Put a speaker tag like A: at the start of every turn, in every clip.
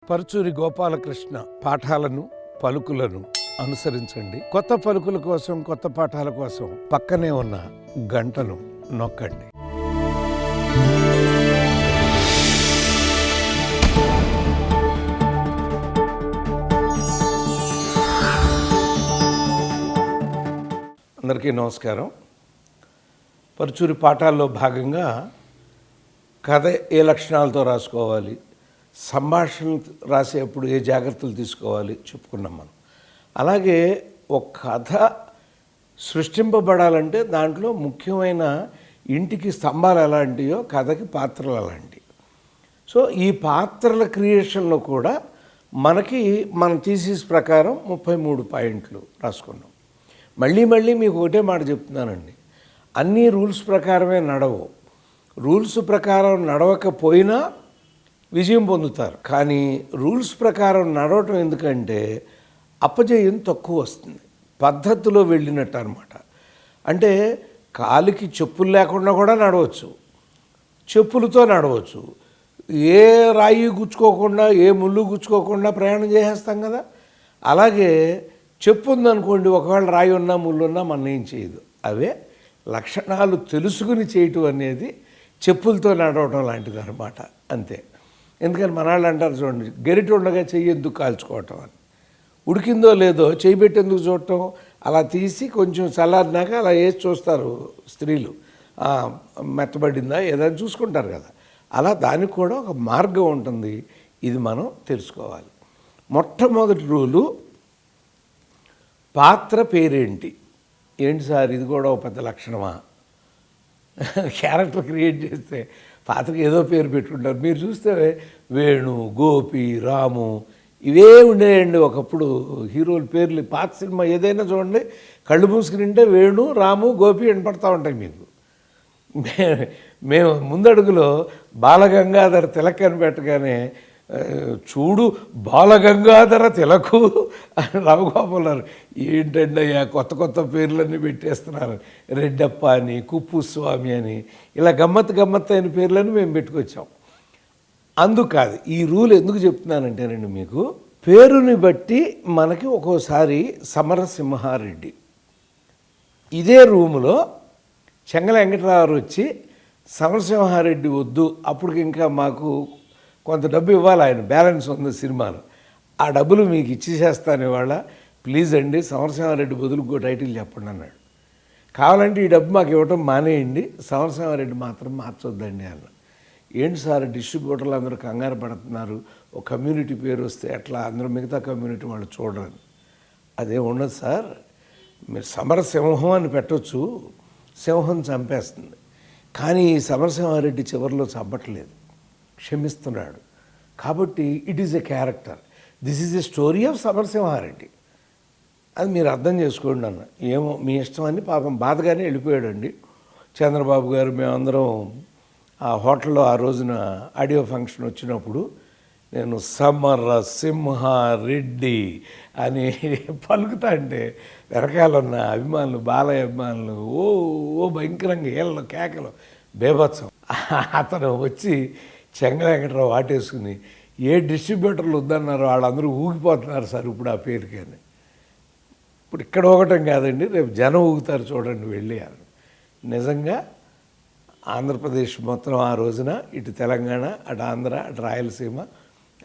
A: పరుచూరి గోపాలకృష్ణ పాఠాలను పలుకులను అనుసరించండి. కొత్త పలుకుల కోసం, కొత్త పాఠాల కోసం పక్కనే ఉన్న గంటను నొక్కండి. అందరికీ నమస్కారం. పరుచూరి పాఠాల్లో భాగంగా కథ ఏ లక్షణాలతో రాసుకోవాలి, సంభాషణ రాసేప్పుడు ఏ జాగ్రత్తలు తీసుకోవాలి చెప్పుకున్నాం మనం. అలాగే ఒక కథ సృష్టింపబడాలంటే దాంట్లో ముఖ్యమైన ఇంటికి స్తంభాలు ఎలాంటియో కథకి పాత్రలు అలాంటివి. సో ఈ పాత్రల క్రియేషన్లో కూడా మనకి మన థీసిస్ ప్రకారం 33 పాయింట్లు రాసుకున్నాం. మళ్ళీ మీకు ఒకటే మాట చెప్తున్నానండి, అన్నీ రూల్స్ ప్రకారమే నడవు. రూల్స్ ప్రకారం నడవకపోయినా విజయం పొందుతారు. కానీ రూల్స్ ప్రకారం నడవటం ఎందుకంటే అపజయం తక్కువ వస్తుంది, పద్ధతిలో వెళ్ళినట్టు అనమాట. అంటే కాలికి చెప్పులు లేకుండా కూడా నడవచ్చు, చెప్పులతో నడవచ్చు. ఏ రాయి గుచ్చుకోకుండా, ఏ ముళ్ళు గుచ్చుకోకుండా ప్రయాణం చేసేస్తాం కదా. అలాగే చెప్పు ఉందనుకోండి, ఒకవేళ రాయి ఉన్నా ముళ్ళు ఉన్నా మనం ఏం చేయదు. అవే లక్షణాలు తెలుసుకుని చేయటం అనేది చెప్పులతో నడవటం లాంటిది అనమాట, అంతే. ఎందుకని మనాళ్ళు అంటారు చూడండి, గెరిటి ఉండగా చెయ్యి ఎందుకు కాల్చుకోవటం అని. ఉడికిందో లేదో చెయ్యి పెట్టేందుకు చూడటం, అలా తీసి కొంచెం చల్లారినాక అలా వేసి చూస్తారు స్త్రీలు, మెత్తబడిందా ఏదైనా చూసుకుంటారు కదా. అలా దానికి కూడా ఒక మార్గం ఉంటుంది, ఇది మనం తెలుసుకోవాలి. మొట్టమొదటి రూలు, పాత్ర పేరేంటి. ఏంటి సార్ ఇది కూడా ఒక పెద్ద లక్షణమా? క్యారెక్టర్ క్రియేట్ చేస్తే పాత్రకి ఏదో పేరు పెట్టుకుంటారు. మీరు చూస్తే వేణు, గోపి, రాము ఇవే ఉండేయండి ఒకప్పుడు హీరోల పేర్లు. పాత సినిమా ఏదైనా చూడండి, కళ్ళు మూసుకునింటే వేణు, రాము, గోపి వినపడతా ఉంటాయి మీకు. మేము ముందడుగులో బాలగంగాధర తిలక్ అని పెట్టగానే, చూడు బాలగంగాధర తిలకు అని రావుగోపాల్ ఏంటండి అయ్యా కొత్త పేర్లన్నీ పెట్టేస్తున్నారు. రెడ్డప్ప అని, కుప్పుస్వామి అని, ఇలా గమ్మత్తు అయిన పేర్లని మేము పెట్టుకొచ్చాం. అందుకాదు ఈ రూల్ ఎందుకు చెప్తున్నానంటేనండి, మీకు పేరుని బట్టి మనకి ఒక్కోసారి సమరసింహారెడ్డి, ఇదే రూములో చెంగల వెంకటరావు వచ్చి సమరసింహారెడ్డి వద్దు, అప్పుడు ఇంకా మాకు కొంత డబ్బు ఇవ్వాలి, ఆయన బ్యాలెన్స్ ఉంది సినిమాలో, ఆ డబ్బులు మీకు ఇచ్చేసేస్తాను ఇవాళ, ప్లీజ్ అండి సమరసింహారెడ్డి బదులు ఇంకో టైటిల్ చెప్పండి అన్నాడు. కావాలంటే ఈ డబ్బు మాకు ఇవ్వటం మానేయండి, సమరసింహారెడ్డి మాత్రం మార్చొద్దండి అన్న. ఏంటి సార్ డిస్ట్రిబ్యూటర్లు అందరూ కంగారు పడుతున్నారు, ఒక కమ్యూనిటీ పేరు వస్తే ఎట్లా అందరూ మిగతా కమ్యూనిటీ వాళ్ళు చూడరని. అదే ఉండదు సార్, మీరు సమరసింహం అని పెట్టవచ్చు, సింహం చంపేస్తుంది. కానీ సమరసింహారెడ్డి చివరిలో చంపట్లేదు, క్షమిస్తున్నాడు. కాబట్టి it is a character, this is a story of Samarasimha Reddy. అది మీరు అర్థం చేసుకోండి అన్న. ఏమో మీ ఇష్టం అని పాపం బాధగానే వెళ్ళిపోయాడండి చంద్రబాబు గారు. మేమందరం ఆ హోటల్లో ఆ రోజున ఆడియో ఫంక్షన్ వచ్చినప్పుడు నేను సమరసింహారెడ్డి అని పలుకుతా అంటే వెనకాల ఉన్న అభిమానులు, బాలయ్య అభిమానులు ఓ భయంకరంగా ఏళ్ళలో కేకలు, బేభత్సం. అతను వచ్చి చెంగల వెంకటరావు వాటేసుకుని ఏ డిస్ట్రిబ్యూటర్లు వద్దన్నారో వాళ్ళందరూ ఊగిపోతున్నారు సార్ ఇప్పుడు ఆ పేరుకి అని. ఇప్పుడు ఇక్కడ ఊగటం కాదండి, రేపు జనం ఊగుతారు చూడండి వెళ్ళి. నిజంగా ఆంధ్రప్రదేశ్ మొత్తం ఆ రోజున, ఇటు తెలంగాణ, అటు ఆంధ్ర, అటు రాయలసీమ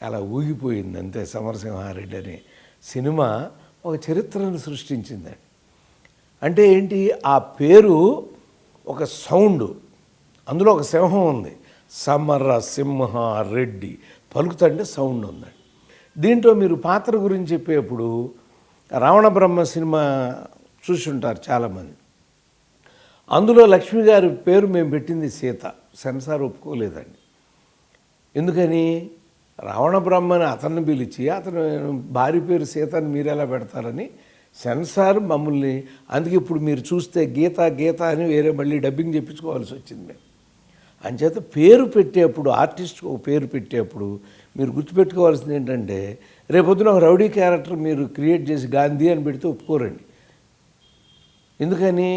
A: అలా ఊగిపోయింది అంతే. సమరసింహారెడ్డి అనే సినిమా ఒక చరిత్రను సృష్టించిందండి. అంటే ఏంటి, ఆ పేరు ఒక సౌండ్, అందులో ఒక సింహం ఉంది, సమరసింహారెడ్డి పలుకుతంటే సౌండ్ ఉందండి. దీంట్లో మీరు పాత్ర గురించి చెప్పేప్పుడు రావణ బ్రహ్మ సినిమా చూసి ఉంటారు చాలామంది. అందులో లక్ష్మి గారి పేరు మేము పెట్టింది సీత, సెన్సార్ ఒప్పుకోలేదండి. ఎందుకని, రావణ బ్రహ్మని అతన్ని పిలిచి అతను భార్య పేరు సీతని మీరు ఎలా పెడతారని సెన్సార్ మమ్మల్ని. అందుకే ఇప్పుడు మీరు చూస్తే గీత అని వేరే మళ్ళీ డబ్బింగ్ చెప్పించుకోవాల్సి వచ్చింది మేము. అంచేత పేరు పెట్టేప్పుడు, ఆర్టిస్ట్కి ఒక పేరు పెట్టేప్పుడు మీరు గుర్తుపెట్టుకోవాల్సింది ఏంటంటే, రేపొద్దున ఒక రౌడీ క్యారెక్టర్ మీరు క్రియేట్ చేసి గాంధీ అని పెడితే ఒప్పుకోరండి. ఎందుకని,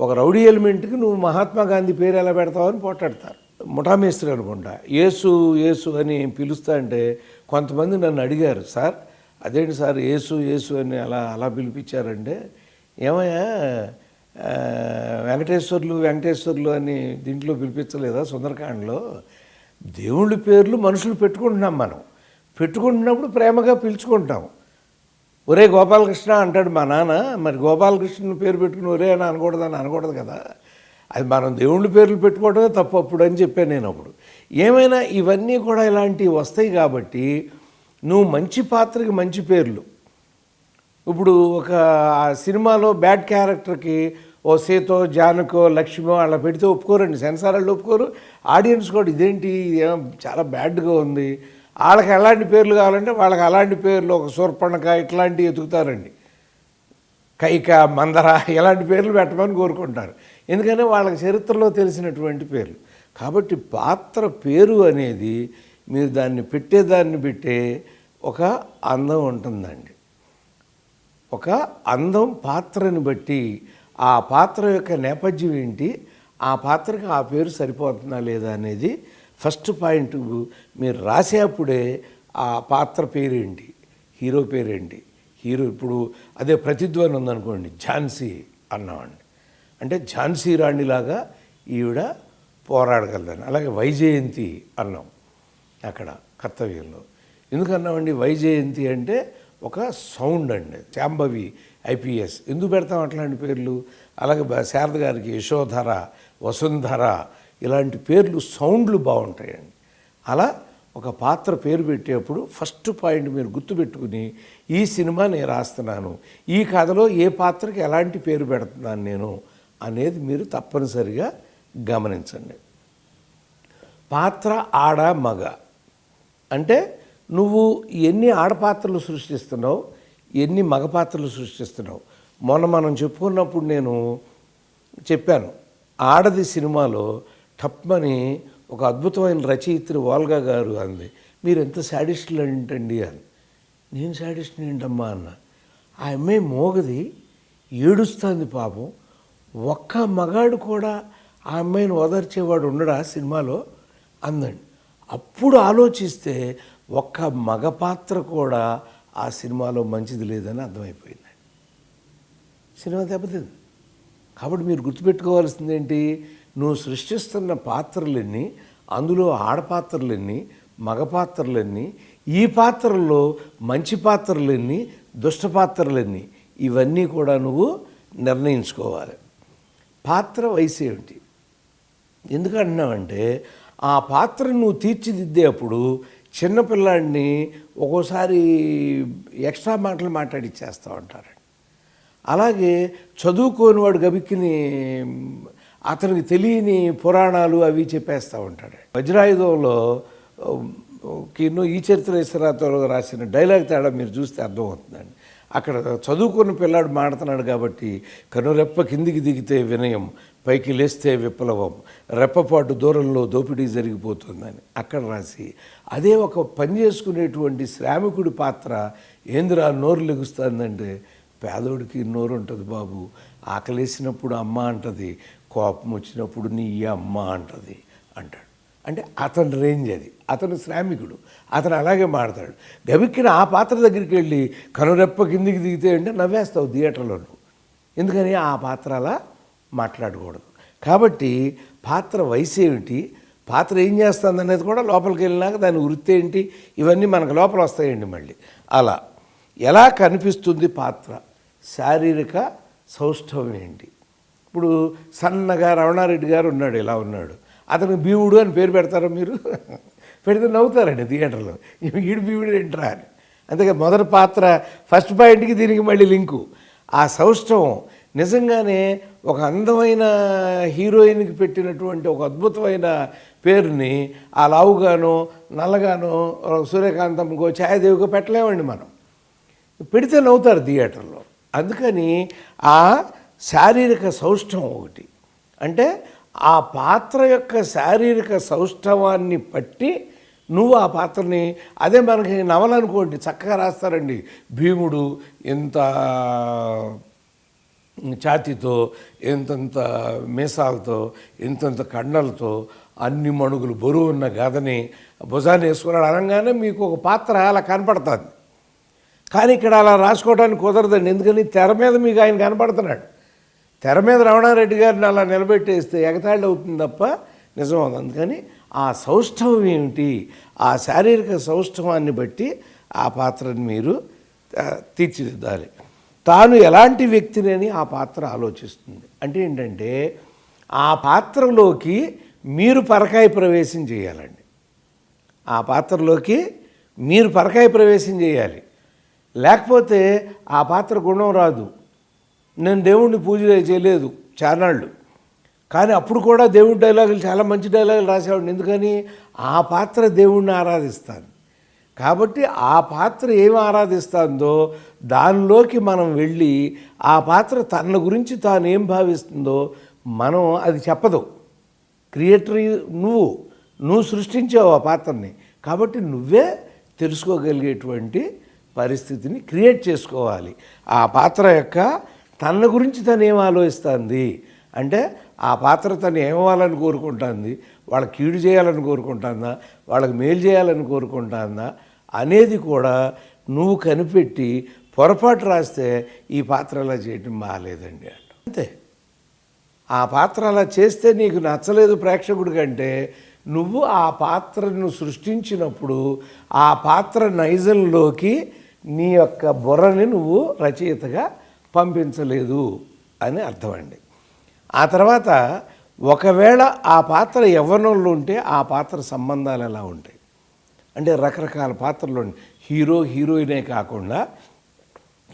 A: ఒక రౌడీ ఎలిమెంట్కి నువ్వు మహాత్మా గాంధీ పేరు ఎలా పెడతావు అని పోట్లాడతారు. ముఠామేస్త్రి అనుకుంటా, యేసు అని పిలుస్తా అంటే కొంతమంది నన్ను అడిగారు, సార్ అదేంటి సార్ యేసు యేసు అని అలా అలా పిలిపించారంటే, ఏమయ్యా వెంకటేశ్వర్లు అని దీంట్లో పిలిపించలేదా సుందరకాండలో? దేవుళ్ళ పేర్లు మనుషులు పెట్టుకుంటున్నాం, మనం పెట్టుకుంటున్నప్పుడు ప్రేమగా పిలుచుకుంటాం. ఒరే గోపాలకృష్ణ అంటాడు మా నాన్న, మరి గోపాలకృష్ణ పేరు పెట్టుకుని ఒరే అని అనకూడదు కదా. అది మనం దేవుళ్ళ పేర్లు పెట్టుకోవడమే తప్పు అప్పుడు అని చెప్పాను నేను అప్పుడు. ఏమైనా ఇవన్నీ కూడా ఇలాంటివి వస్తాయి కాబట్టి నువ్వు మంచి పాత్రకి మంచి పేర్లు. ఇప్పుడు ఒక సినిమాలో బ్యాడ్ క్యారెక్టర్కి ఓ సీతో జానకో లక్ష్మో అలా పెడితే ఒప్పుకోరండి, సెన్సార్ వాళ్ళు ఒప్పుకోరు, ఆడియన్స్ కూడా ఇదేంటి చాలా బ్యాడ్గా ఉంది. వాళ్ళకి ఎలాంటి పేర్లు కావాలంటే వాళ్ళకి అలాంటి పేర్లు, ఒక శూర్పణఖ ఇట్లాంటివి ఎతుకుతారండి, కైక మందర ఇలాంటి పేర్లు పెట్టమని కోరుకుంటారు. ఎందుకంటే వాళ్ళకి చరిత్రలో తెలిసినటువంటి పేర్లు. కాబట్టి పాత్ర పేరు అనేది మీరు దాన్ని పెట్టేదాన్ని పెట్టే ఒక అందం ఉంటుందండి. ఒక అందం పాత్రని బట్టి ఆ పాత్ర యొక్క నేపథ్యం ఏంటి, ఆ పాత్రకి ఆ పేరు సరిపోతుందా లేదా అనేది ఫస్ట్ పాయింట్. మీరు రాసేప్పుడే ఆ పాత్ర పేరేంటి, హీరో పేరేంటి, హీరో ఇప్పుడు అదే ప్రతిధ్వని ఉందనుకోండి, ఝాన్సీ అన్నామండి, అంటే ఝాన్సీ రాణిలాగా ఈవిడ పోరాడగలదని. అలాగే వైజయంతి అన్నాం అక్కడ కర్తవ్యంలో. ఎందుకన్నామండి వైజయంతి అంటే ఒక సౌండ్ అండి. శాంభవి ఐపీఎస్ ఎందుకు పెడతాం అట్లాంటి పేర్లు? అలాగే శారద గారికి యశోధర, వసుంధర ఇలాంటి పేర్లు సౌండ్లు బాగుంటాయండి. అలా ఒక పాత్ర పేరు పెట్టేప్పుడు ఫస్ట్ పాయింట్ మీరు గుర్తుపెట్టుకుని, ఈ సినిమా నేను రాస్తున్నాను, ఈ కథలో ఏ పాత్రకి ఎలాంటి పేరు పెడుతున్నాను నేను అనేది మీరు తప్పనిసరిగా గమనించండి. పాత్ర ఆడ మగ అంటే నువ్వు ఎన్ని ఆడపాత్రలు సృష్టిస్తున్నావు, ఎన్ని మగ పాత్రలు సృష్టిస్తున్నావు. మొన్న మనం చెప్పుకున్నప్పుడు నేను చెప్పాను, ఆడది సినిమాలో టప్మని ఒక అద్భుతమైన రచయిత్రి వాల్గా గారు అంది, మీరు ఎంత శాడిస్టులు ఏంటండి అని. నేను శాడిస్ట్ని ఏంటమ్మా అన్న. ఆ అమ్మాయి మోగది ఏడుస్తుంది పాపం, ఒక్క మగాడు కూడా ఆ అమ్మాయిని ఓదార్చేవాడు ఉండడా సినిమాలో అందండి. అప్పుడు ఆలోచిస్తే ఒక్క మగ పాత్ర కూడా ఆ సినిమాలో మంచిది లేదని అర్థమైపోయింది. సినిమా దెబ్బతింది. కాబట్టి మీరు గుర్తుపెట్టుకోవాల్సింది ఏంటి, నువ్వు సృష్టిస్తున్న పాత్రలన్నీ, అందులో ఆడపాత్రలన్నీ, మగ పాత్రలన్నీ, ఈ పాత్రల్లో మంచి పాత్రలన్నీ, దుష్ట పాత్రలన్నీ, ఇవన్నీ కూడా నువ్వు నిర్ణయించుకోవాలి. పాత్ర వయసు ఏమిటి? ఎందుకంటున్నావంటే ఆ పాత్రను నువ్వు తీర్చిదిద్దేప్పుడు చిన్నపిల్లాడిని ఒక్కోసారి ఎక్స్ట్రా మాటలు మాట్లాడిచ్చేస్తూ ఉంటారు. అలాగే చదువుకోని వాడు గబిక్కిని అతనికి తెలియని పురాణాలు అవి చెప్పేస్తూ ఉంటాడు. వజ్రాయుధంలో ఈ చరిత్రేశ్వరతో రాసిన డైలాగ్ తేడా మీరు చూస్తే అర్థమవుతుందండి. అక్కడ చదువుకున్న పిల్లాడు మాడుతున్నాడు కాబట్టి, కనురెప్ప కిందికి దిగితే వినయం, పైకి లేస్తే విప్లవం, రెప్పపాటు దూరంలో దోపిడీ జరిగిపోతుందని అక్కడ రాసి, అదే ఒక పని చేసుకునేటువంటి శ్రామికుడి పాత్ర ఏందిరా నోరు లెగుస్తుందంటే, పేదోడికి నోరు ఉంటుంది బాబు, ఆకలేసినప్పుడు అమ్మ అంటది, కోపం వచ్చినప్పుడు నీ అమ్మ అంటది అంటాడు. అంటే అతని రేంజ్ అది, అతను శ్రామికుడు, అతను అలాగే మాడతాడు. గబిక్కిన ఆ పాత్ర దగ్గరికి వెళ్ళి కనురెప్ప కిందికి దిగితే అంటే నవ్వేస్తావు థియేటర్లో. ఎందుకని ఆ పాత్ర అలా మాట్లాడకూడదు. కాబట్టి పాత్ర వయసు ఏమిటి, పాత్ర ఏం చేస్తుంది అనేది కూడా లోపలికి వెళ్ళినాక దాని వృత్తి ఏంటి, ఇవన్నీ మనకు లోపల వస్తాయండి. మళ్ళీ అలా ఎలా కనిపిస్తుంది పాత్ర, శారీరక సౌష్ఠవం ఏంటి. ఇప్పుడు సన్నగా రమణారెడ్డి గారు ఉన్నాడు, ఇలా ఉన్నాడు, అతనికి భీముడు అని పేరు పెడతారా మీరు? పెడితే నవ్వుతారండి థియేటర్లో, ఈడు భీముడు ఏంట్రా అని. అంతేగా మొదటి పాత్ర ఫస్ట్ పాయింట్కి దీనికి మళ్ళీ లింకు. ఆ సౌష్ఠవం నిజంగానే ఒక అందమైన హీరోయిన్కి పెట్టినటువంటి ఒక అద్భుతమైన పేరుని ఆ లావుగానో నల్లగానో సూర్యకాంతంకో ఛాయాదేవికో పెట్టలేమండి మనం. పెడితే నవ్వుతారు థియేటర్లో. అందుకని ఆ శారీరక సౌష్ఠవం ఒకటి, అంటే ఆ పాత్ర యొక్క శారీరక సౌష్ఠవాన్ని బట్టి నువ్వు ఆ పాత్రని, అదే మనకి నవలనుకోండి చక్కగా రాస్తారండి, భీముడు ఎంత ఛాతీతో, ఎంతంత మీసాలతో, ఎంతంత కండలతో అన్ని మణుగులు బరువు ఉన్న గదని భుజాన్ని వేసుకున్నాడు అనగానే మీకు ఒక పాత్ర అలా కనపడుతుంది. కానీ ఇక్కడ అలా రాసుకోవడానికి కుదరదండి. ఎందుకని తెర మీద మీకు ఆయన కనపడుతున్నాడు. తెర మీద రమణారెడ్డి గారిని అలా నిలబెట్టేస్తే ఎగతాళి అవుతుంది తప్ప నిజం అవుతుంది. అందుకని ఆ సౌష్ఠవం ఏమిటి, ఆ శారీరక సౌష్ఠవాన్ని బట్టి ఆ పాత్రని మీరు తీర్చిదిద్దాలి. తాను ఎలాంటి వ్యక్తిని ఆ పాత్ర ఆలోచిస్తుంది. అంటే ఏంటంటే ఆ పాత్రలోకి మీరు పరకాయ ప్రవేశం చేయాలండి. ఆ పాత్రలోకి మీరు పరకాయ ప్రవేశం చేయాలి. లేకపోతే ఆ పాత్ర గుణం రాదు. నేను దేవుణ్ణి పూజ చేయలేదు చానాళ్ళు, కానీ అప్పుడు కూడా దేవుడి డైలాగులు చాలా మంచి డైలాగులు రాసేవాడిని. ఎందుకని ఆ పాత్ర దేవుణ్ణి ఆరాధిస్తాను. కాబట్టి ఆ పాత్ర ఏమి ఆరాధిస్తుందో దానిలోకి మనం వెళ్ళి ఆ పాత్ర తన గురించి తాను ఏం భావిస్తుందో మనం అది చెప్పదు. క్రియేటర్ నువ్వు సృష్టించావు ఆ పాత్రని, కాబట్టి నువ్వే తెలుసుకోగలిగేటువంటి పరిస్థితిని క్రియేట్ చేసుకోవాలి. ఆ పాత్ర యొక్క తన గురించి తను ఏం ఆలోచిస్తుంది అంటే ఆ పాత్ర తను ఏమవ్వాలని కోరుకుంటుంది, వాళ్ళకి కీడు చేయాలని కోరుకుంటుందా, వాళ్ళకి మేలు చేయాలని కోరుకుంటుందా అనేది కూడా నువ్వు కనిపెట్టి పొరపాటు రాస్తే ఈ పాత్ర అలా చేయడం బాగాలేదండి అంతే. ఆ పాత్ర అలా చేస్తే నీకు నచ్చలేదు ప్రేక్షకుడి కంటే నువ్వు ఆ పాత్రను సృష్టించినప్పుడు ఆ పాత్ర నైజంలోకి నీ యొక్క బుర్రని నువ్వు రచయితగా పంపించలేదు అని అర్థమండి. ఆ తర్వాత ఒకవేళ ఆ పాత్ర యవ్వనంలో ఉంటే ఆ పాత్ర సంబంధాలు ఎలా ఉంటాయి అంటే రకరకాల పాత్రలు హీరోయినే కాకుండా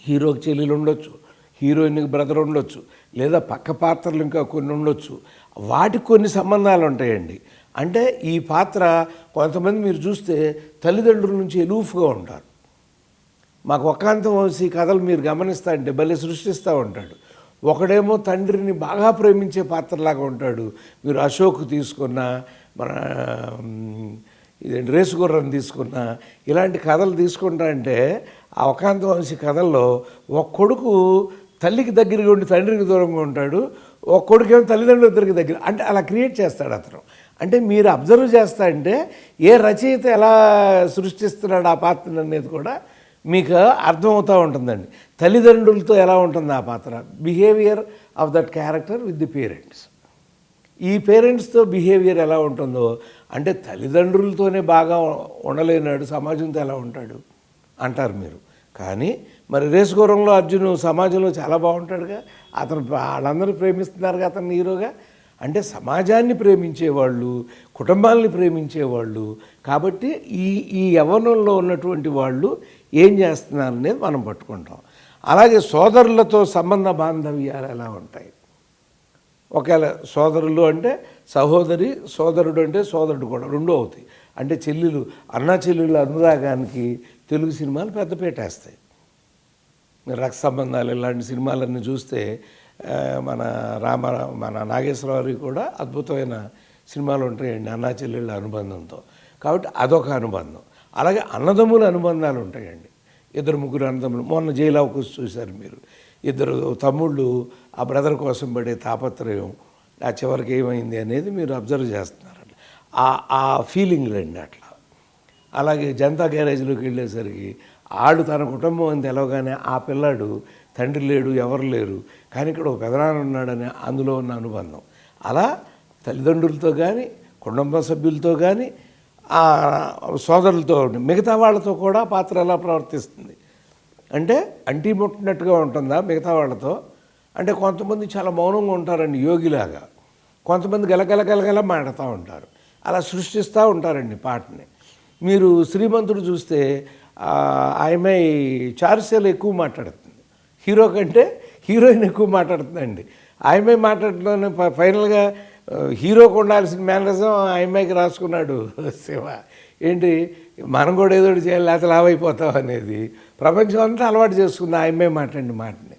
A: హీరోకి చెల్లెలు ఉండొచ్చు, హీరోయిన్కి బ్రదర్ ఉండొచ్చు, లేదా పక్క పాత్రలు ఇంకా కొన్ని ఉండొచ్చు. వాటికి కొన్ని సంబంధాలు ఉంటాయండి. అంటే ఈ పాత్ర కొంతమంది మీరు చూస్తే తల్లిదండ్రుల నుంచి ఎలూఫ్గా ఉంటారు. మాకు ఒక్కాంతం వంశీ కథలు మీరు గమనిస్తా అంటే భలే సృష్టిస్తూ ఉంటాడు. ఒకడేమో తండ్రిని బాగా ప్రేమించే పాత్రలాగా ఉంటాడు. మీరు అశోక్ తీసుకున్న, మన ఇదేంటి రేసుగుర్రం తీసుకున్న, ఇలాంటి కథలు తీసుకుంటా అంటే ఆ ఒకాంత వంశీ కథల్లో ఒక కొడుకు తల్లికి దగ్గరగా ఉండి తండ్రికి దూరంగా ఉంటాడు, ఒక కొడుకేమో తల్లిదండ్రుల ఇద్దరికి దగ్గర, అంటే అలా క్రియేట్ చేస్తాడు అతను. అంటే మీరు అబ్జర్వ్ చేస్తా అంటే ఏ రచయిత ఎలా సృష్టిస్తున్నాడు ఆ పాత్రను అనేది కూడా మీకు అర్థమవుతూ ఉంటుందండి. తల్లిదండ్రులతో ఎలా ఉంటుంది ఆ పాత్ర, behaviour of that character with the parents. ఈ పేరెంట్స్తో బిహేవియర్ ఎలా ఉంటుందో, అంటే తల్లిదండ్రులతోనే బాగా ఉండలేనాడు సమాజంతో ఎలా ఉంటాడు అంటారు మీరు. కానీ మరి రేసుగుర్రంలో అర్జును సమాజంలో చాలా బాగుంటాడుగా, అతను వాళ్ళందరూ ప్రేమిస్తున్నారుగా అతను హీరోగా. అంటే సమాజాన్ని ప్రేమించేవాళ్ళు, కుటుంబాలని ప్రేమించేవాళ్ళు. కాబట్టి ఈ యవ్వనంలో ఉన్నటువంటి వాళ్ళు ఏం చేస్తున్నారు అనేది మనం పట్టుకుంటాం. అలాగే సోదరులతో సంబంధ బాంధవ్యాలు ఎలా ఉంటాయి. ఒకవేళ సోదరులు అంటే సహోదరి, సోదరుడు అంటే సోదరుడు కూడా రెండూ అవుతాయి. అంటే చెల్లెలు, అన్నా చెల్లెళ్ళ అనురాగానికి తెలుగు సినిమాలు పెద్దపీట వేస్తాయి. మీరు రక్త సంబంధాలు ఇలాంటి సినిమాలన్నీ చూస్తే మన నాగేశ్వరరావు కూడా అద్భుతమైన సినిమాలు ఉంటాయండి అన్నా చెల్లెళ్ళ అనుబంధంతో. కాబట్టి అదొక అనుబంధం. అలాగే అన్నదమ్ముల అనుబంధాలు ఉంటాయండి. ఇద్దరు ముగ్గురు అన్నదమ్ములు, మొన్న జైలు అవకాశం చూశారు మీరు. ఇద్దరు తమ్ముళ్ళు ఆ బ్రదర్ కోసం పడే తాపత్రయం ఆ చివరికి ఏమైంది అనేది మీరు అబ్జర్వ్ చేస్తున్నారండి. ఆ ఫీలింగ్లు అండి అట్లా. అలాగే జనతా గ్యారేజ్లోకి వెళ్ళేసరికి ఆడు తన కుటుంబం అని తెలవగానే ఆ పిల్లాడు తండ్రి లేడు, ఎవరు లేరు, కానీ ఇక్కడ ఒక పెదనాన్న ఉన్నాడని అందులో ఉన్న అనుబంధం. అలా తల్లిదండ్రులతో కానీ, కుటుంబ సభ్యులతో కానీ, సోదరులతో, మిగతా వాళ్ళతో కూడా పాత్ర ఎలా ప్రవర్తిస్తుంది అంటే అంటీ ముట్టినట్టుగా ఉంటుందా మిగతా వాళ్ళతో. అంటే కొంతమంది చాలా మౌనంగా ఉంటారండి యోగిలాగా, కొంతమంది గలగలగలగల మాడుతూ ఉంటారు. అలా సృష్టిస్తూ ఉంటారండి పాటని. మీరు శ్రీమంతుడు చూస్తే ఆమె చారుసేలు ఎక్కువ మాట్లాడుతుంది, హీరో కంటే హీరోయిన్ ఎక్కువ మాట్లాడుతుందండి. ఆమె మాట్లాడటంలోనే ఫైనల్గా హీరోకి ఉండాల్సిన మేనరిజం ఆమెకి రాసుకున్నాడు శివ. ఏంటి మనం కూడా ఏదో చేయాలి లేకపోతే లావైపోతాం అనేది ప్రపంచం అంతా అలవాటు చేసుకుంది ఆమె మాటని.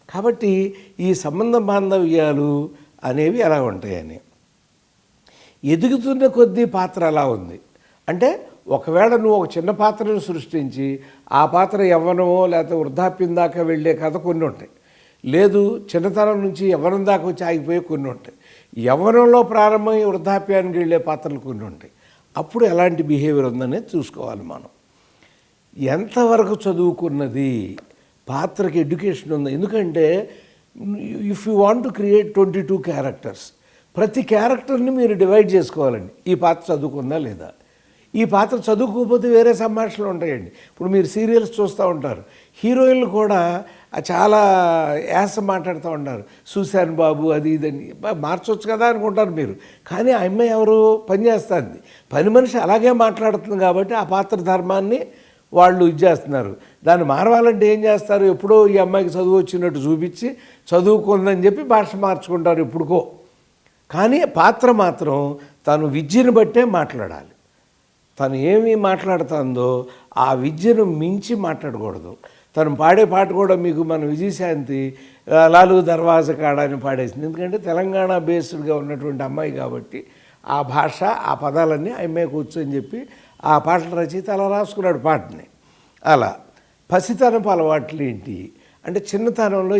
A: కాబట్టి ఈ సంబంధ బాంధవ్యాలు అనేవి ఎలా ఉంటాయని ఎదుగుతున్న కొద్దీ పాత్ర అలా ఉంది. అంటే ఒకవేళ నువ్వు ఒక చిన్న పాత్రను సృష్టించి ఆ పాత్ర యవ్వనమో లేకపోతే వృద్ధాప్యం దాకా వెళ్ళే కథ కొన్ని ఉంటాయి. లేదు చిన్నతనం నుంచి యవ్వనం దాకా వచ్చి ఆగిపోయే కొన్ని ఉంటాయి. యవ్వనంలో ప్రారంభమై వృద్ధాప్యానికి వెళ్ళే పాత్రలు కొన్ని ఉంటాయి. అప్పుడు ఎలాంటి బిహేవియర్ ఉందనేది చూసుకోవాలి మనం. ఎంతవరకు చదువుకున్నది, పాత్రకి ఎడ్యుకేషన్ ఉందా. ఎందుకంటే if you want to create 22 characters, ప్రతి క్యారెక్టర్ని మీరు డివైడ్ చేసుకోవాలండి. ఈ పాత్ర చదువుకుందా లేదా, ఈ పాత్ర చదువుకోకపోతే వేరే సంభాషణలు ఉంటాయండి. ఇప్పుడు మీరు సీరియల్స్ చూస్తూ ఉంటారు, హీరోయిన్లు కూడా చాలా యాస మాట్లాడుతూ ఉంటారు. చూశాను బాబు అది ఇదని, మార్చవచ్చు కదా అనుకుంటారు మీరు. కానీ ఆ అమ్మాయి ఎవరు పనిచేస్తుంది, పని మనిషి అలాగే మాట్లాడుతుంది కాబట్టి ఆ పాత్ర ధర్మాన్ని వాళ్ళు ఇది చేస్తున్నారు. దాన్ని మారవాలంటే ఏం చేస్తారు, ఎప్పుడో ఈ అమ్మాయికి చదువు వచ్చినట్టు చూపించి చదువుకుందని చెప్పి భాష మార్చుకుంటారు ఎప్పుడుకో. కానీ పాత్ర మాత్రం తను విద్యను బట్టే మాట్లాడాలి. తను ఏమి మాట్లాడుతుందో ఆ విద్యను మించి మాట్లాడకూడదు. తను పాడే పాట కూడా మీకు మన విజయశాంతి లాలు దర్వాజ కాడ అని పాడేసింది. ఎందుకంటే తెలంగాణ బేస్డ్గా ఉన్నటువంటి అమ్మాయి కాబట్టి ఆ భాష ఆ పదాలన్నీ అమ్మాయి కూర్చొని చెప్పి ఆ పాటల రచయిత అలా రాసుకున్నాడు పాటని. అలా పసితనపు అలవాట్లు ఏంటి అంటే చిన్నతనంలో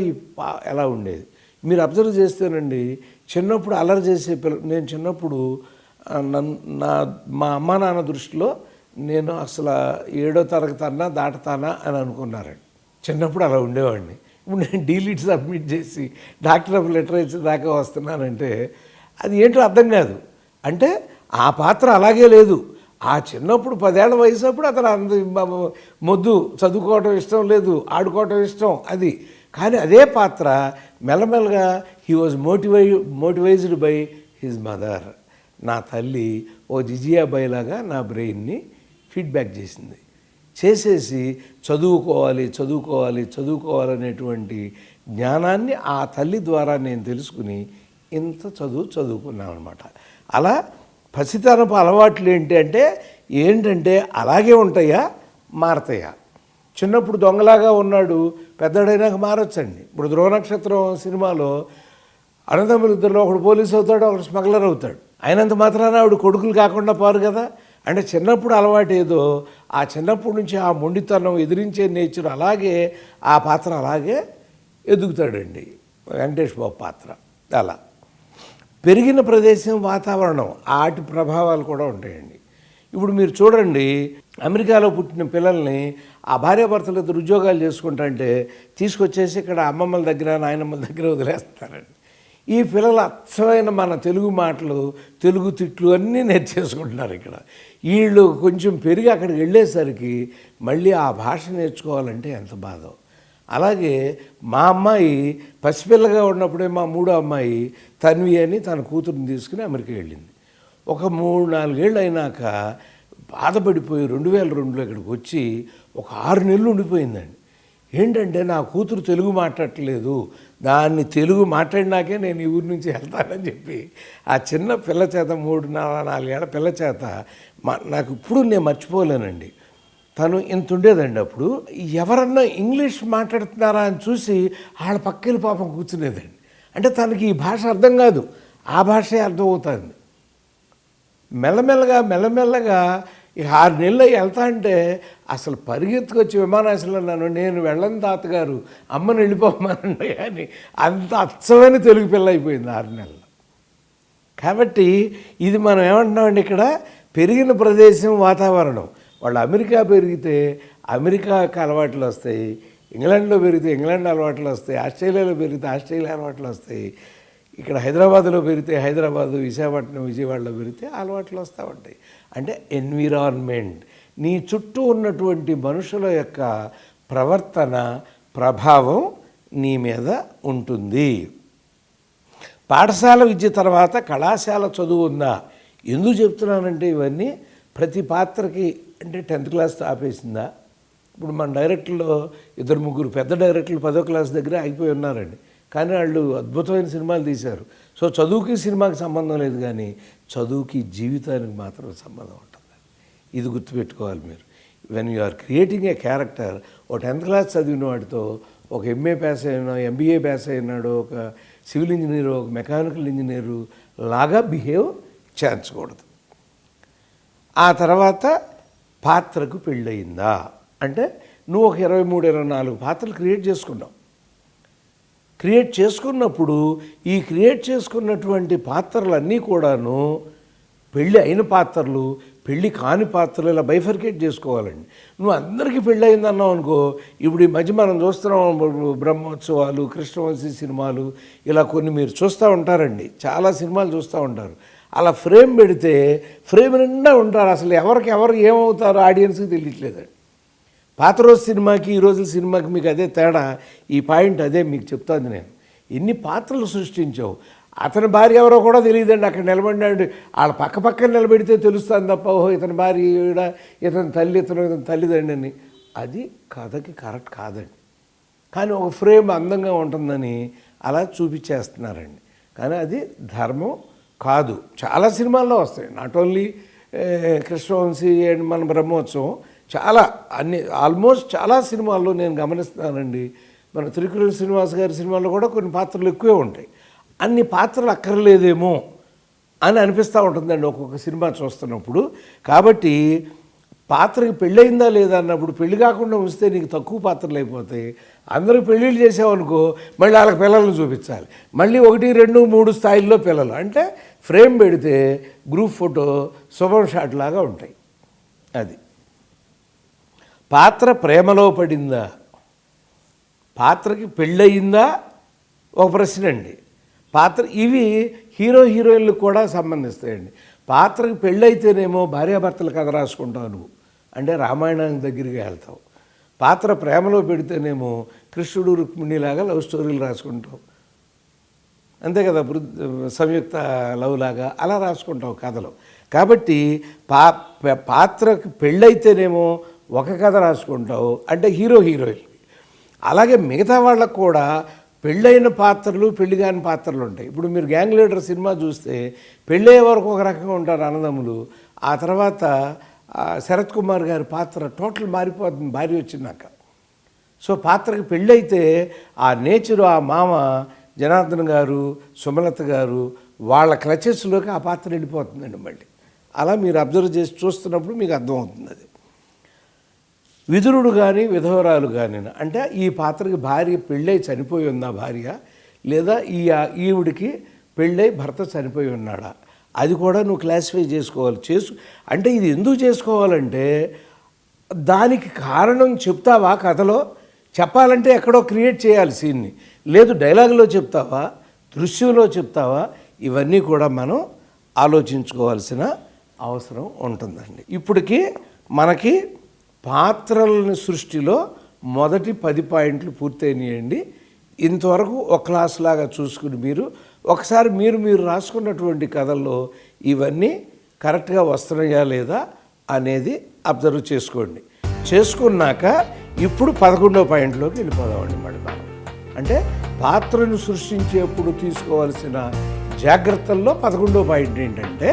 A: ఎలా ఉండేది మీరు అబ్జర్వ్ చేస్తేనండి. చిన్నప్పుడు అల్లరి చేసే నేను చిన్నప్పుడు మా అమ్మ నాన్న దృష్టిలో నేను అసలు 7వ తరగతి అన్నా దాటుతానా అని అనుకున్నారండి. చిన్నప్పుడు అలా ఉండేవాడిని. ఇప్పుడు నేను డీలీట్ సబ్మిట్ చేసి డాక్టర్ ఆఫ్ లిటరేచర్ దాకా వస్తున్నానంటే అది ఏంటో అర్థం కాదు. అంటే ఆ పాత్ర అలాగే లేదు. ఆ చిన్నప్పుడు 10 ఏళ్ల వయసు అప్పుడు అతను మొద్దు, చదువుకోవటం ఇష్టం లేదు, ఆడుకోవటం ఇష్టం అది. కానీ అదే పాత్ర మెల్లమెల్లగా he was motivated by his mother. నా తల్లి ఓ జిజియాబాయి లాగా నా బ్రెయిన్ని ఫీడ్బ్యాక్ చేసేసి చదువుకోవాలనేటువంటి జ్ఞానాన్ని ఆ తల్లి ద్వారా నేను తెలుసుకుని ఇంత చదువుకున్నాను అనమాట. అలా పసితనపు అలవాట్లు ఏంటంటే అలాగే ఉంటాయా, మారతాయా? చిన్నప్పుడు దొంగలాగా ఉన్నాడు, పెద్దడైనాక మారొచ్చండి. ఇప్పుడు ధ్రువ నక్షత్రం సినిమాలో అన్నదమ్ములిద్దరిలో ఒకడు పోలీసు అవుతాడు, ఒకడు స్మగ్లర్ అవుతాడు. అయినంత మాత్రాన ఆవిడ కొడుకులు కాకుండా పోరు కదా. అంటే చిన్నప్పుడు అలవాటు ఏదో ఆ చిన్నప్పటి నుంచి ఆ మొండితనం ఎదిరించే నేచర్ అలాగే ఆ పాత్ర అలాగే ఎదుగుతాడండి వెంకటేష్ బాబు పాత్ర. అలా పెరిగిన ప్రదేశం, వాతావరణం, ఆటి ప్రభావాలు కూడా ఉంటాయండి. ఇప్పుడు మీరు చూడండి, అమెరికాలో పుట్టిన పిల్లల్ని ఆ భార్యాభర్తలు ఇద్దరు ఉద్యోగాలు చేసుకుంటాంటే తీసుకొచ్చేసి ఇక్కడ అమ్మమ్మల దగ్గర నాయనమ్మల దగ్గర వదిలేస్తారండి. ఈ పిల్లలు అచ్చమైన మన తెలుగు మాటలు, తెలుగు తిట్లు అన్నీ నేర్చేసుకుంటున్నారు ఇక్కడ. వీళ్ళు కొంచెం పెరిగి అక్కడికి వెళ్ళేసరికి మళ్ళీ ఆ భాష నేర్చుకోవాలంటే ఎంత బాధో. అలాగే మా అమ్మాయి పసిపిల్లగా ఉన్నప్పుడే మా మూడో అమ్మాయి తన్వి అని తన కూతురుని తీసుకుని అమెరికా వెళ్ళింది. ఒక 3-4 ఏళ్ళు అయినాక బాధపడిపోయి 2002లో ఇక్కడికి వచ్చి ఒక 6 నెలలు ఉండిపోయిందండి. ఏంటంటే నా కూతురు తెలుగు మాట్లాడట్లేదు, దాన్ని తెలుగు మాట్లాడినాకే నేను ఈ ఊరి నుంచి వెళ్తానని చెప్పి ఆ చిన్న పిల్ల చేత 3-4 ఏళ్ల పిల్ల చేత నాకు ఇప్పుడు నేను మర్చిపోలేనండి. తను ఇంత ఉండేదండి. అప్పుడు ఎవరన్నా ఇంగ్లీష్ మాట్లాడుతున్నారా అని చూసి వాళ్ళ పక్కన పాపం కూర్చునేదండి. అంటే తనకి ఈ భాష అర్థం కాదు, ఆ భాషే అర్థమవుతుంది. మెల్లమెల్లగా ఇక 6 నెలలు వెళ్తా అంటే అసలు పరిగెత్తుకొచ్చి విమానాశ్రయంలో నేను వెళ్ళని తాతగారు అమ్మని వెళ్ళిపోమనండి అని అంత అచ్చమైన తెలుగు పిల్ల అయిపోయింది 6 నెలలు. కాబట్టి ఇది మనం ఏమంటున్నామండి, ఇక్కడ పెరిగిన ప్రదేశం, వాతావరణం. వాళ్ళు అమెరికా పెరిగితే అమెరికాకి అలవాట్లు వస్తాయి, ఇంగ్లాండ్లో పెరిగితే ఇంగ్లాండ్ అలవాట్లు వస్తాయి, ఆస్ట్రేలియాలో పెరిగితే ఆస్ట్రేలియా అలవాట్లు వస్తాయి, ఇక్కడ హైదరాబాద్లో పెరిగితే హైదరాబాదు, విజయవాడలో పెరిగితే అలవాట్లు వస్తూ ఉంటాయి. అంటే ఎన్విరాన్మెంట్, నీ చుట్టూ ఉన్నటువంటి మనుషుల యొక్క ప్రవర్తన, ప్రభావం నీ మీద ఉంటుంది. పాఠశాల విద్య తర్వాత కళాశాల చదువు ఉందా? ఎందుకు చెప్తున్నానంటే ఇవన్నీ ప్రతి పాత్రకి అంటే 10th క్లాస్ ఆపేసిందా? ఇప్పుడు మన డైరెక్టర్లో 2-3 పెద్ద డైరెక్టర్లు 10వ క్లాస్ దగ్గర అయిపోయి ఉన్నారండి. కానీ వాళ్ళు అద్భుతమైన సినిమాలు తీశారు. సో చదువుకి సినిమాకి సంబంధం లేదు, కానీ చదువుకి జీవితానికి మాత్రం సంబంధం ఉంటుంది. ఇది గుర్తుపెట్టుకోవాలి మీరు. When you are creating a character, ఒక 10th క్లాస్ చదివిన వాడితో ఒక MA పాస్ అయినా, MBA పాస్ అయినాడు, ఒక సివిల్ ఇంజనీరు, ఒక మెకానికల్ ఇంజనీరు లాగా బిహేవ్ చేర్చకూడదు. ఆ తర్వాత పాత్రకు పెళ్ళయిందా అంటే నువ్వు ఒక 23-24 పాత్రలు క్రియేట్ చేసుకున్నావు. క్రియేట్ చేసుకున్నప్పుడు ఈ క్రియేట్ చేసుకున్నటువంటి పాత్రలన్నీ కూడాను పెళ్ళి అయిన పాత్రలు, పెళ్ళి కాని పాత్రలు ఇలా బైఫర్కేట్ చేసుకోవాలండి. నువ్వు అందరికీ పెళ్ళి అయిందన్నావు అనుకో, ఇప్పుడు ఈ మధ్య మనం చూస్తున్నాం బ్రహ్మోత్సవాలు, కృష్ణవంశీ సినిమాలు, ఇలా కొన్ని మీరు చూస్తూ ఉంటారండి, చాలా సినిమాలు చూస్తూ ఉంటారు. అలా ఫ్రేమ్ పెడితే ఫ్రేమ్ నిండా ఉంటారు, అసలు ఎవరికి ఎవరు ఏమవుతారో ఆడియన్స్కి తెలియట్లేదండి. పాత రోజు సినిమాకి ఈ రోజుల సినిమాకి మీకు అదే తేడా, ఈ పాయింట్ అదే మీకు చెప్తాను నేను. ఎన్ని పాత్రలు సృష్టించావు, అతని భార్య ఎవరో కూడా తెలియదండి, అక్కడ నిలబడినాడు, వాళ్ళ పక్క పక్కన నిలబెడితే తెలుస్తుంది తప్ప ఓహో ఇతని భార్య, ఇతని తల్లి, ఇతని తల్లిదండి అని. అది కథకి కరెక్ట్ కాదండి. కానీ ఒక ఫ్రేమ్ అందంగా ఉంటుందని అలా చూపించేస్తున్నారండి, కానీ అది ధర్మం కాదు. చాలా సినిమాల్లో వస్తాయి, నాట్ ఓన్లీ కృష్ణవంశీ అండ్ మన బ్రహ్మోత్సవం, చాలా అన్ని ఆల్మోస్ట్ చాలా సినిమాల్లో నేను గమనిస్తున్నానండి. మన త్రికూరి శ్రీనివాస్ గారి సినిమాల్లో కూడా కొన్ని పాత్రలు ఎక్కువే ఉంటాయి. అన్ని పాత్రలు అక్కర్లేదేమో అని అనిపిస్తూ ఉంటుందండి ఒక్కొక్క సినిమా చూస్తున్నప్పుడు. కాబట్టి పాత్రకి పెళ్ళయిందా లేదా అన్నప్పుడు పెళ్ళి కాకుండా ఉంచితే నీకు తక్కువ పాత్రలు అయిపోతాయి. అందరూ పెళ్ళిళ్ళు చేసావనుకో మళ్ళీ వాళ్ళకి పిల్లలను చూపించాలి, మళ్ళీ 1, 2, 3 స్థాయిల్లో పిల్లలు, అంటే ఫ్రేమ్ పెడితే గ్రూప్ ఫోటో శుభం షాట్ లాగా ఉంటాయి. అది పాత్ర ప్రేమలో పడిందా, పాత్రకి పెళ్ళయిందా ఒక ప్రశ్న అండి. పాత్ర ఇవి హీరో హీరోయిన్లకు కూడా సంబంధిస్తాయండి. పాత్రకి పెళ్ళైతేనేమో భార్యాభర్తలు కథ రాసుకుంటావు నువ్వు, అంటే రామాయణానికి దగ్గరికి వెళ్తావు. పాత్ర ప్రేమలో పెడితేనేమో కృష్ణుడు రుక్మిణిలాగా లవ్ స్టోరీలు రాసుకుంటావు, అంతే కదా, సంయుక్త లవ్ లాగా అలా రాసుకుంటావు కథలు. కాబట్టి పాత్రకి పెళ్ళైతేనేమో ఒక కథ రాసుకుంటావు, అంటే హీరో హీరోయిన్. అలాగే మిగతా వాళ్ళకు కూడా పెళ్ళైన పాత్రలు, పెళ్లి కాని పాత్రలు ఉంటాయి. ఇప్పుడు మీరు గ్యాంగ్ లీడర్ సినిమా చూస్తే పెళ్ళయ్యే వరకు ఒక రకంగా ఉంటారు అన్నదమ్ములు, ఆ తర్వాత శరత్ కుమార్ గారి పాత్ర టోటల్ మారిపోతుంది భార్య వచ్చినాక. సో పాత్రకి పెళ్ళైతే ఆ నేచరు, ఆ మామ జనార్దన్ గారు, సుమలత గారు వాళ్ళ క్లచెస్లోకి ఆ పాత్ర వెళ్ళిపోతుందండి మళ్ళీ. అలా మీరు అబ్జర్వ్ చేసి చూస్తున్నప్పుడు మీకు అర్థమవుతుంది. అది విదురుడు కానీ విధవరాలు కానీ, అంటే ఈ పాత్రకి భార్య పెళ్ళై చనిపోయి ఉందా భార్య, లేదా ఈవిడికి పెళ్ళై భర్త చనిపోయి ఉన్నాడా, అది కూడా నువ్వు క్లాసిఫై చేసుకోవాలి. అంటే ఇది ఎందుకు చేసుకోవాలంటే దానికి కారణం చెప్తావా కథలో, చెప్పాలంటే ఎక్కడో క్రియేట్ చేయాలి సీన్ని, లేదు డైలాగులో చెప్తావా, దృశ్యంలో చెప్తావా, ఇవన్నీ కూడా మనం ఆలోచించుకోవాల్సిన అవసరం ఉంటుందండి. ఇప్పటికీ మనకి పాత్రలని సృష్టిలో మొదటి 10 పాయింట్లు పూర్తయినాయండి. ఇంతవరకు ఒక క్లాస్ లాగా చూసుకుని మీరు ఒకసారి మీరు రాసుకున్నటువంటి కథల్లో ఇవన్నీ కరెక్ట్గా వస్తున్నాయా లేదా అనేది అబ్జర్వ్ చేసుకోండి. చేసుకున్నాక ఇప్పుడు 11వ పాయింట్లోకి వెళ్ళిపోదామండి మళ్ళీ మనం. అంటే పాత్రను సృష్టించేప్పుడు తీసుకోవాల్సిన జాగ్రత్తల్లో 11వ పాయింట్ ఏంటంటే